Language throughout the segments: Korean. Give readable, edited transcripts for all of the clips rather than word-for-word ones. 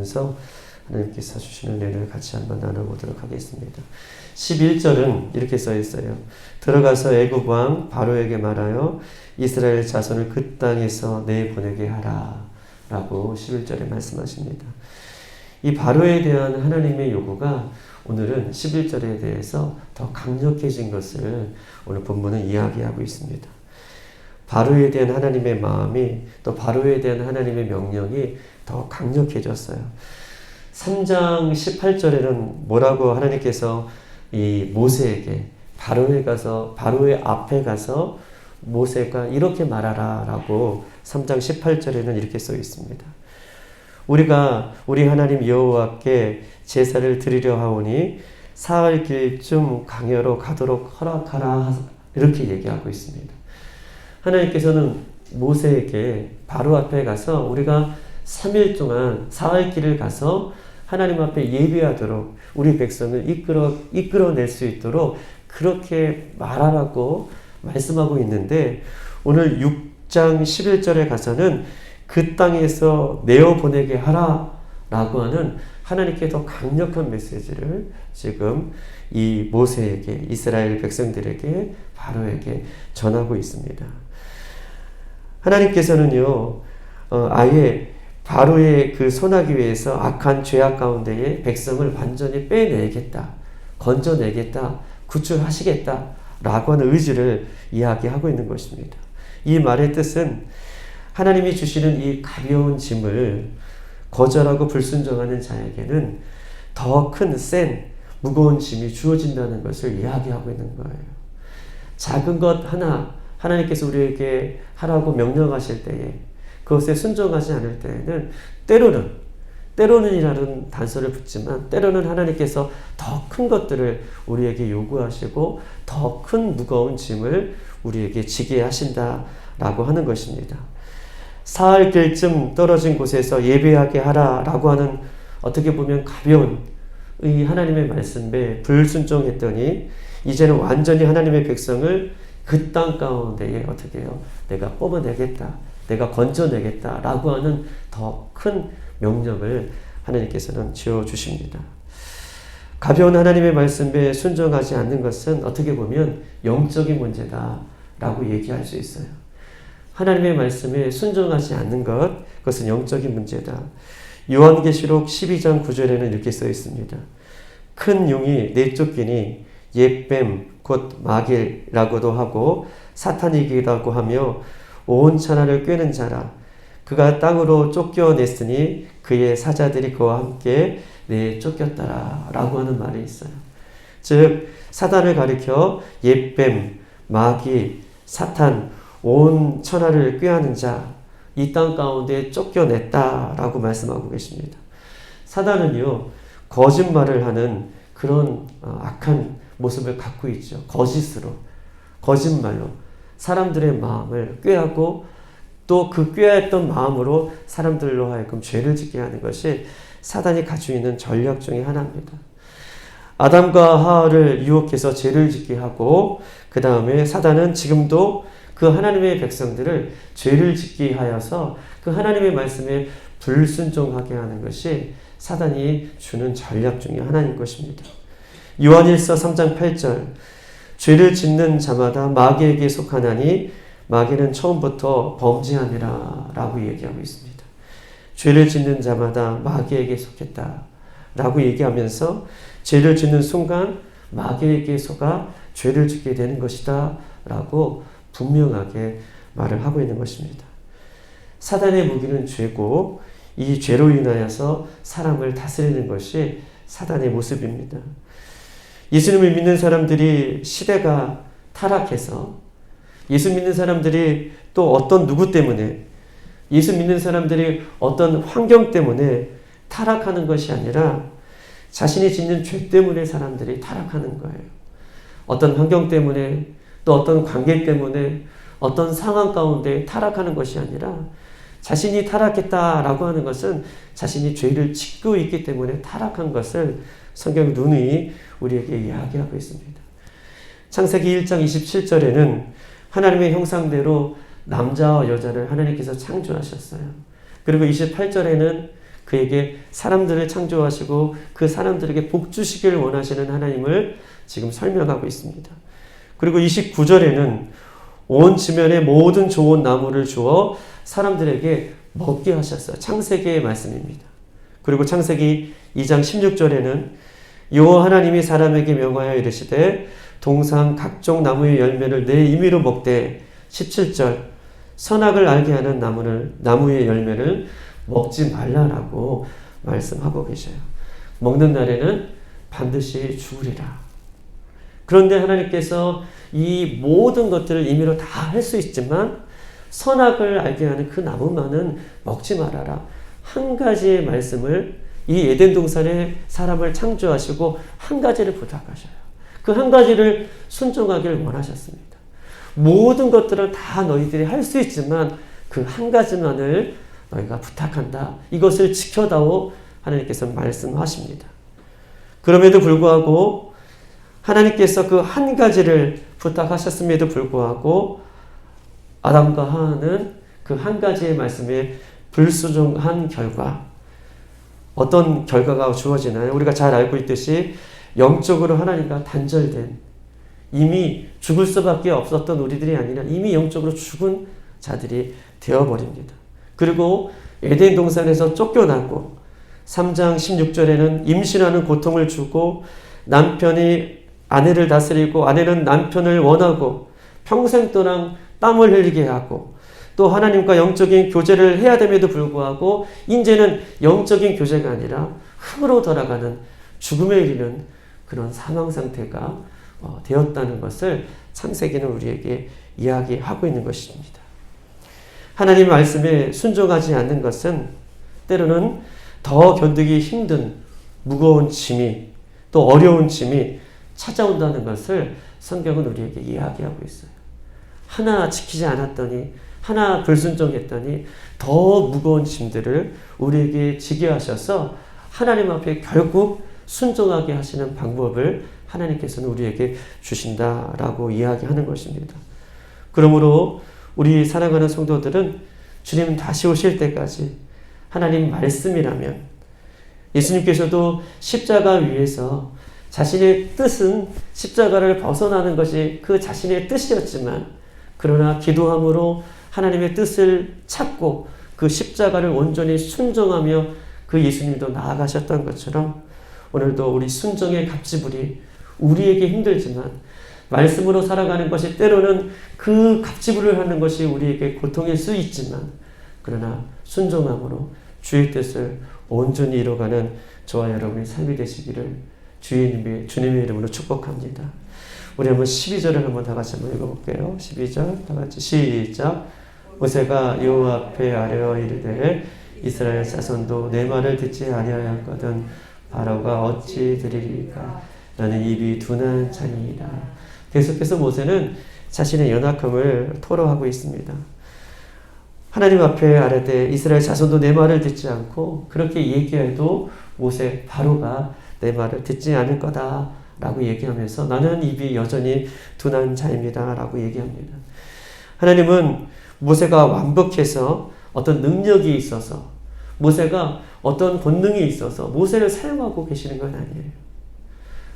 그래서 하나님께서 주시는 은혜를 같이 한번 나눠보도록 하겠습니다. 11절은 이렇게 써 있어요. 들어가서 애굽 왕 바로에게 말하여 이스라엘 자손을 그 땅에서 내보내게 하라 라고 11절에 말씀하십니다. 이 바로에 대한 하나님의 요구가 오늘은 11절에 대해서 더 강력해진 것을 오늘 본문은 이야기하고 있습니다. 바로에 대한 하나님의 마음이 또 바로에 대한 하나님의 명령이 더 강력해졌어요. 3장 18절에는 뭐라고 하나님께서 이 모세에게 바로의 앞에 가서 모세가 이렇게 말하라 라고 3장 18절에는 이렇게 써 있습니다. 우리가 우리 하나님 여호와께 제사를 드리려 하오니 사흘 길쯤 강야로 가도록 허락하라 이렇게 얘기하고 있습니다. 하나님께서는 모세에게 바로 앞에 가서 우리가 3일 동안 사흘 길을 가서 하나님 앞에 예배하도록 우리 백성을 이끌어낼 수 있도록 그렇게 말하라고 말씀하고 있는데 오늘 6장 11절에 가서는 그 땅에서 내어보내게 하라 라고 하는 하나님께 더 강력한 메시지를 지금 이 모세에게 이스라엘 백성들에게 바로에게 전하고 있습니다. 하나님께서는요 아예 바로의 그 손아귀 위에서 악한 죄악 가운데에 백성을 완전히 빼내겠다, 건져내겠다, 구출하시겠다 라고 하는 의지를 이야기하고 있는 것입니다. 이 말의 뜻은 하나님이 주시는 이 가벼운 짐을 거절하고 불순종하는 자에게는 더 큰 센 무거운 짐이 주어진다는 것을 이야기하고 있는 거예요. 작은 것 하나 하나님께서 우리에게 하라고 명령하실 때에 그것에 순종하지 않을 때에는 때로는이라는 단서를 붙지만 때로는 하나님께서 더 큰 것들을 우리에게 요구하시고 더 큰 무거운 짐을 우리에게 지게 하신다라고 하는 것입니다. 사흘 길쯤 떨어진 곳에서 예배하게 하라라고 하는 어떻게 보면 가벼운 이 하나님의 말씀에 불순종했더니 이제는 완전히 하나님의 백성을 그 땅 가운데에 어떻게 해요? 내가 뽑아내겠다. 내가 건져내겠다. 라고 하는 더 큰 명령을 하나님께서는 지어주십니다. 가벼운 하나님의 말씀에 순종하지 않는 것은 어떻게 보면 영적인 문제다. 라고 얘기할 수 있어요. 하나님의 말씀에 순종하지 않는 것, 그것은 영적인 문제다. 요한계시록 12장 9절에는 이렇게 써 있습니다. 큰 용이 내쫓기니 옛뱀 곧 마귀라고도 하고 사탄이기라고 하며 온 천하를 꿰는 자라. 그가 땅으로 쫓겨냈으니 그의 사자들이 그와 함께 내쫓겼더라 라고 하는 말이 있어요. 즉 사단을 가리켜 옛뱀, 마귀, 사탄 온 천하를 꾀하는 자, 이 땅 가운데 쫓겨냈다라고 말씀하고 계십니다. 사단은요, 거짓말을 하는 그런 악한 모습을 갖고 있죠. 거짓으로, 거짓말로 사람들의 마음을 꾀하고 또 그 꾀했던 마음으로 사람들로 하여금 죄를 짓게 하는 것이 사단이 가지고 있는 전략 중에 하나입니다. 아담과 하와를 유혹해서 죄를 짓게 하고 그 다음에 사단은 지금도 그 하나님의 백성들을 죄를 짓게 하여서 그 하나님의 말씀에 불순종하게 하는 것이 사단이 주는 전략 중에 하나인 것입니다. 요한일서 3장 8절 죄를 짓는 자마다 마귀에게 속하나니 마귀는 처음부터 범죄하니라 라고 얘기하고 있습니다. 죄를 짓는 자마다 마귀에게 속했다 라고 얘기하면서 죄를 짓는 순간 마귀에게 속아 죄를 짓게 되는 것이다 라고 분명하게 말을 하고 있는 것입니다. 사단의 무기는 죄고 이 죄로 인하여서 사람을 다스리는 것이 사단의 모습입니다. 예수님을 믿는 사람들이 시대가 타락해서 예수 믿는 사람들이 또 어떤 누구 때문에 예수 믿는 사람들이 어떤 환경 때문에 타락하는 것이 아니라 자신이 짓는 죄 때문에 사람들이 타락하는 거예요. 어떤 환경 때문에 또 어떤 관계 때문에 어떤 상황 가운데 타락하는 것이 아니라 자신이 타락했다라고 하는 것은 자신이 죄를 짓고 있기 때문에 타락한 것을 성경 누누이 우리에게 이야기하고 있습니다. 창세기 1장 27절에는 하나님의 형상대로 남자와 여자를 하나님께서 창조하셨어요. 그리고 28절에는 그에게 사람들을 창조하시고 그 사람들에게 복 주시기를 원하시는 하나님을 지금 설명하고 있습니다. 그리고 29절에는 온 지면의 모든 좋은 나무를 주어 사람들에게 먹게 하셨어요. 창세기의 말씀입니다. 그리고 창세기 2장 16절에는 여호와 하나님이 사람에게 명하여 이르시되 동상 각종 나무의 열매를 내 임의로 먹되 17절 선악을 알게 하는 나무의 열매를 먹지 말라라고 말씀하고 계셔요. 먹는 날에는 반드시 죽으리라. 그런데 하나님께서 이 모든 것들을 임의로 다 할 수 있지만 선악을 알게 하는 그 나무만은 먹지 말아라. 한 가지의 말씀을 이 에덴 동산에 사람을 창조하시고 한 가지를 부탁하셔요. 그 한 가지를 순종하기를 원하셨습니다. 모든 것들은 다 너희들이 할 수 있지만 그 한 가지만을 너희가 부탁한다. 이것을 지켜다오 하나님께서 말씀하십니다. 그럼에도 불구하고 하나님께서 그 한 가지를 부탁하셨음에도 불구하고 아담과 하와는 그 한 가지의 말씀에 불순종한 결과 어떤 결과가 주어지나요? 우리가 잘 알고 있듯이 영적으로 하나님과 단절된 이미 죽을 수밖에 없었던 우리들이 아니라 이미 영적으로 죽은 자들이 되어버립니다. 그리고 에덴 동산에서 쫓겨나고 3장 16절에는 임신하는 고통을 주고 남편이 아내를 다스리고 아내는 남편을 원하고 평생 동안 땀을 흘리게 하고 또 하나님과 영적인 교제를 해야 됨에도 불구하고 이제는 영적인 교제가 아니라 흙으로 돌아가는 죽음에 이르는 그런 사망 상태가 되었다는 것을 창세기는 우리에게 이야기하고 있는 것입니다. 하나님 말씀에 순종하지 않는 것은 때로는 더 견디기 힘든 무거운 짐이 또 어려운 짐이 찾아온다는 것을 성경은 우리에게 이야기하고 있어요. 하나 지키지 않았더니 하나 불순종했더니 더 무거운 짐들을 우리에게 지게 하셔서 하나님 앞에 결국 순종하게 하시는 방법을 하나님께서는 우리에게 주신다라고 이야기하는 것입니다. 그러므로 우리 사랑하는 성도들은 주님 다시 오실 때까지 하나님 말씀이라면 예수님께서도 십자가 위에서 자신의 뜻은 십자가를 벗어나는 것이 그 자신의 뜻이었지만 그러나 기도함으로 하나님의 뜻을 찾고 그 십자가를 온전히 순종하며 그 예수님도 나아가셨던 것처럼 오늘도 우리 순종의 갑지불이 우리에게 힘들지만 말씀으로 살아가는 것이 때로는 그 갑지불을 하는 것이 우리에게 고통일 수 있지만 그러나 순종함으로 주의 뜻을 온전히 이뤄가는 저와 여러분의 삶이 되시기를 주님의 이름으로 축복합니다. 우리 한번 12절을 한번 다 같이 한번 읽어볼게요. 12절 다 같이 시작. 모세가 여호와 앞에 아뢰어 이르되 이스라엘 자손도 내 말을 듣지 아니하였거든 바로가 어찌 들으리까 나는 입이 둔한 자니이다. 계속해서 모세는 자신의 연약함을 토로하고 있습니다. 하나님 앞에 아뢰되 이스라엘 자손도 내 말을 듣지 않고 그렇게 얘기해도 모세 바로가 내 말을 듣지 않을 거다 라고 얘기하면서 나는 입이 여전히 둔한 자입니다 라고 얘기합니다. 하나님은 모세가 완벽해서 어떤 능력이 있어서 모세가 어떤 본능이 있어서 모세를 사용하고 계시는 건 아니에요.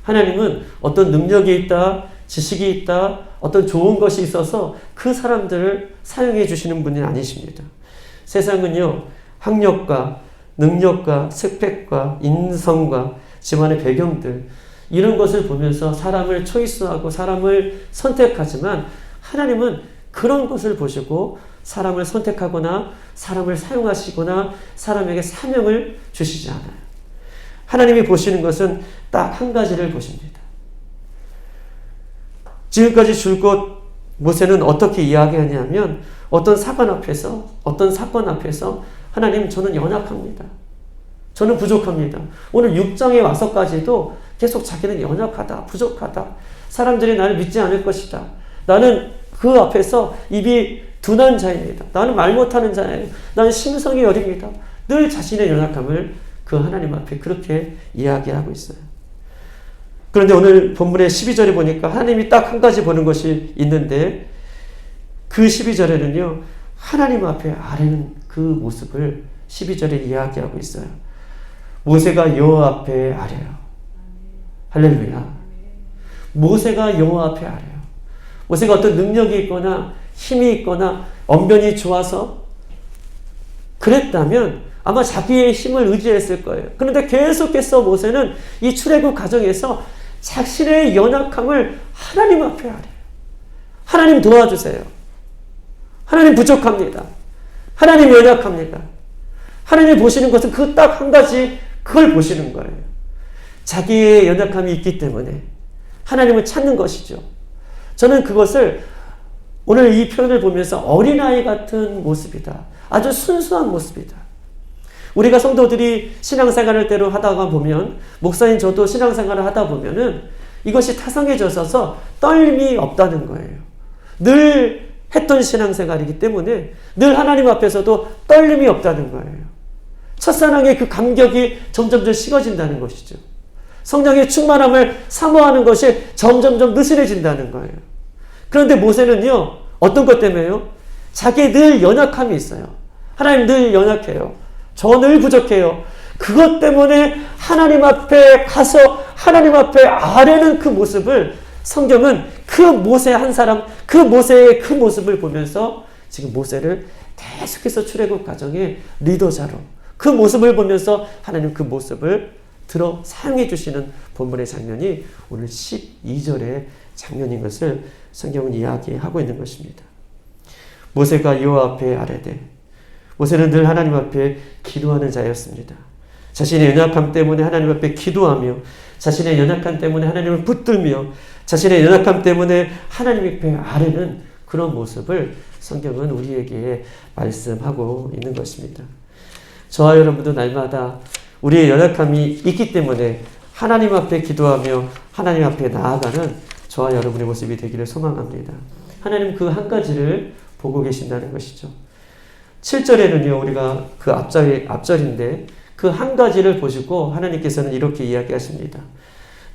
하나님은 어떤 능력이 있다, 지식이 있다, 어떤 좋은 것이 있어서 그 사람들을 사용해 주시는 분이 아니십니다. 세상은요, 학력과 능력과 스펙과 인성과 집안의 배경들 이런 것을 보면서 사람을 초이스하고 사람을 선택하지만 하나님은 그런 것을 보시고 사람을 선택하거나 사람을 사용하시거나 사람에게 사명을 주시지 않아요. 하나님이 보시는 것은 딱 한 가지를 보십니다. 지금까지 줄곧 모세는 어떻게 이야기하냐면 어떤 사건 앞에서 하나님 저는 연약합니다. 저는 부족합니다. 오늘 6장에 와서까지도 계속 자기는 연약하다, 부족하다. 사람들이 나를 믿지 않을 것이다. 나는 그 앞에서 입이 둔한 자입니다. 나는 말 못하는 자예요. 나는 심성이 여립니다. 늘 자신의 연약함을 그 하나님 앞에 그렇게 이야기하고 있어요. 그런데 오늘 본문의 12절에 보니까 하나님이 딱 한 가지 보는 것이 있는데 그 12절에는요. 하나님 앞에 아뢰는 그 모습을 12절에 이야기하고 있어요. 모세가 여호와 앞에 아뢰요. 할렐루야. 모세가 여호와 앞에 아뢰요. 모세가 어떤 능력이 있거나 힘이 있거나 언변이 좋아서 그랬다면 아마 자기의 힘을 의지했을 거예요. 그런데 계속해서 모세는 이 출애굽 과정에서 자신의 연약함을 하나님 앞에 아뢰요. 하나님 도와주세요. 하나님 부족합니다. 하나님 연약합니다. 하나님 보시는 것은 그 딱 한 가지, 그걸 보시는 거예요. 자기의 연약함이 있기 때문에 하나님을 찾는 것이죠. 저는 그것을 오늘 이 표현을 보면서 어린아이 같은 모습이다. 아주 순수한 모습이다. 우리가 성도들이 신앙생활을 때로 하다가 보면, 목사인 저도 신앙생활을 하다 보면은 이것이 타성해져서 떨림이 없다는 거예요. 늘 했던 신앙생활이기 때문에 늘 하나님 앞에서도 떨림이 없다는 거예요. 첫사랑의 그 감격이 점점 식어진다는 것이죠. 성령의 충만함을 사모하는 것이 점점 느슨해진다는 거예요. 그런데 모세는요, 어떤 것 때문에요? 자기의 늘 연약함이 있어요. 하나님 늘 연약해요. 저 늘 부족해요. 그것 때문에 하나님 앞에 가서 하나님 앞에 아뢰는 그 모습을 성경은 그 모세 한 사람, 그 모세의 그 모습을 보면서 지금 모세를 계속해서 출애굽 과정의 리더자로 그 모습을 보면서 하나님 그 모습을 들어 사용해 주시는 본문의 장면이 오늘 12절의 장면인 것을 성경은 이야기하고 있는 것입니다. 모세가 여호와 앞에 아뢰되, 모세는 늘 하나님 앞에 기도하는 자였습니다. 자신의 연약함 때문에 하나님 앞에 기도하며, 자신의 연약함 때문에 하나님을 붙들며, 자신의 연약함 때문에 하나님 앞에 아뢰는 그런 모습을 성경은 우리에게 말씀하고 있는 것입니다. 저와 여러분도 날마다 우리의 연약함이 있기 때문에 하나님 앞에 기도하며 하나님 앞에 나아가는 저와 여러분의 모습이 되기를 소망합니다. 하나님 그 한 가지를 보고 계신다는 것이죠. 7절에는요, 우리가 그 앞절인데 그 한 가지를 보시고 하나님께서는 이렇게 이야기하십니다.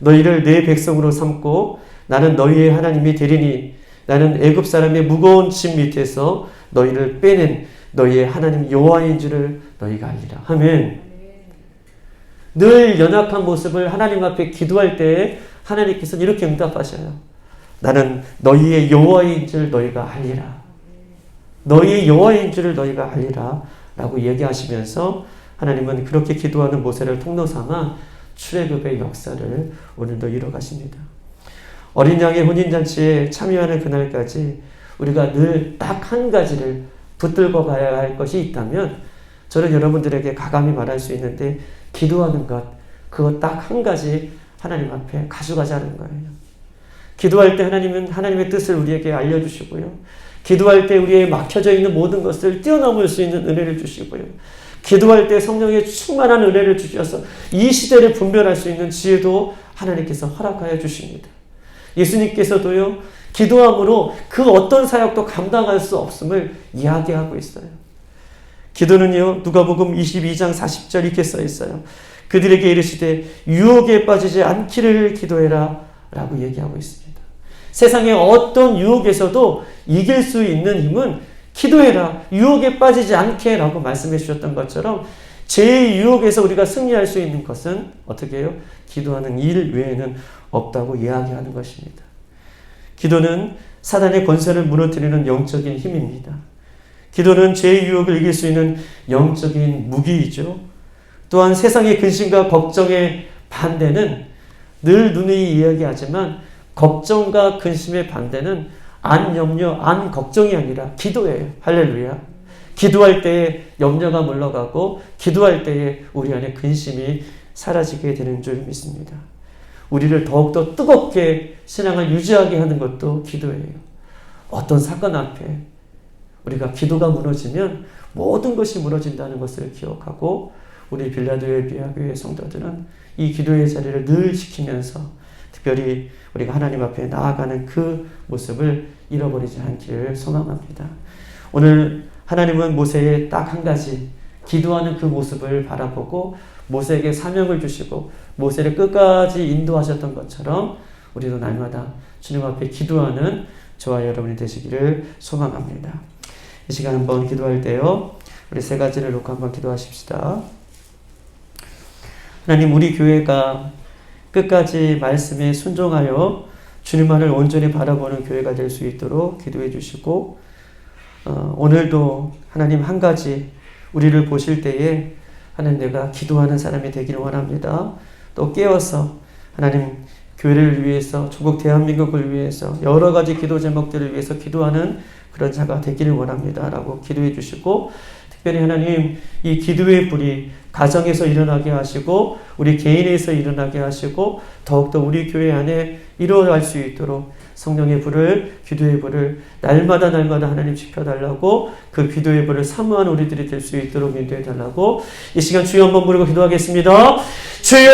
너희를 내 백성으로 삼고 나는 너희의 하나님이 되리니 나는 애굽 사람의 무거운 짐 밑에서 너희를 빼낸 너희의 하나님 여호와인 줄을 너희가 알리라. 아멘. 늘 연약한 모습을 하나님 앞에 기도할 때 하나님께서는 이렇게 응답하셔요. 나는 너희의 여호와인 줄 너희가 알리라. 너희의 여호와인 줄을 너희가 알리라 라고 얘기하시면서 하나님은 그렇게 기도하는 모세를 통로 삼아 출애굽의 역사를 오늘도 이뤄가십니다. 어린 양의 혼인잔치에 참여하는 그날까지 우리가 늘 딱 한 가지를 붙들고 가야 할 것이 있다면 저는 여러분들에게 가감히 말할 수 있는데 기도하는 것, 그거 딱 한 가지 하나님 앞에 가져가자는 거예요. 기도할 때 하나님은 하나님의 뜻을 우리에게 알려주시고요. 기도할 때 우리의 막혀져 있는 모든 것을 뛰어넘을 수 있는 은혜를 주시고요. 기도할 때 성령의 충만한 은혜를 주셔서 이 시대를 분별할 수 있는 지혜도 하나님께서 허락하여 주십니다. 예수님께서도요, 기도함으로 그 어떤 사역도 감당할 수 없음을 이야기하고 있어요. 기도는요, 누가복음 22장 40절 이렇게 써 있어요. 그들에게 이르시되 유혹에 빠지지 않기를 기도해라 라고 얘기하고 있습니다. 세상의 어떤 유혹에서도 이길 수 있는 힘은 기도해라, 유혹에 빠지지 않게 라고 말씀해 주셨던 것처럼 제 유혹에서 우리가 승리할 수 있는 것은 어떻게 해요? 기도하는 일 외에는 없다고 이야기하는 것입니다. 기도는 사단의 권세를 무너뜨리는 영적인 힘입니다. 기도는 죄의 유혹을 이길 수 있는 영적인 무기이죠. 또한 세상의 근심과 걱정의 반대는 늘 누누이 이야기하지만 걱정과 근심의 반대는 안 염려, 안 걱정이 아니라 기도예요. 할렐루야. 기도할 때에 염려가 물러가고 기도할 때에 우리 안에 근심이 사라지게 되는 줄 믿습니다. 우리를 더욱더 뜨겁게 신앙을 유지하게 하는 것도 기도예요. 어떤 사건 앞에 우리가 기도가 무너지면 모든 것이 무너진다는 것을 기억하고 우리 빌라델피아 교회 성도들은 이 기도의 자리를 늘 지키면서 특별히 우리가 하나님 앞에 나아가는 그 모습을 잃어버리지 않기를 소망합니다. 오늘 하나님은 모세의 딱 한 가지 기도하는 그 모습을 바라보고 모세에게 사명을 주시고 모세를 끝까지 인도하셨던 것처럼 우리도 날마다 주님 앞에 기도하는 저와 여러분이 되시기를 소망합니다. 이 시간 한번 기도할 때요, 우리 세 가지를 놓고 한번 기도하십시다. 하나님 우리 교회가 끝까지 말씀에 순종하여 주님만을 온전히 바라보는 교회가 될 수 있도록 기도해 주시고 오늘도 하나님 한 가지 우리를 보실 때에 하나님 내가 기도하는 사람이 되기를 원합니다. 또 깨어서 하나님 교회를 위해서 조국 대한민국을 위해서 여러 가지 기도 제목들을 위해서 기도하는 그런 자가 되기를 원합니다. 라고 기도해 주시고 특별히 하나님 이 기도의 불이 가정에서 일어나게 하시고 우리 개인에서 일어나게 하시고 더욱더 우리 교회 안에 일어날 수 있도록 성령의 불을 기도의 불을 날마다 하나님 지펴달라고 그 기도의 불을 사모하는 우리들이 될 수 있도록 인도해 달라고 이 시간 주여 한번 부르고 기도하겠습니다. 주여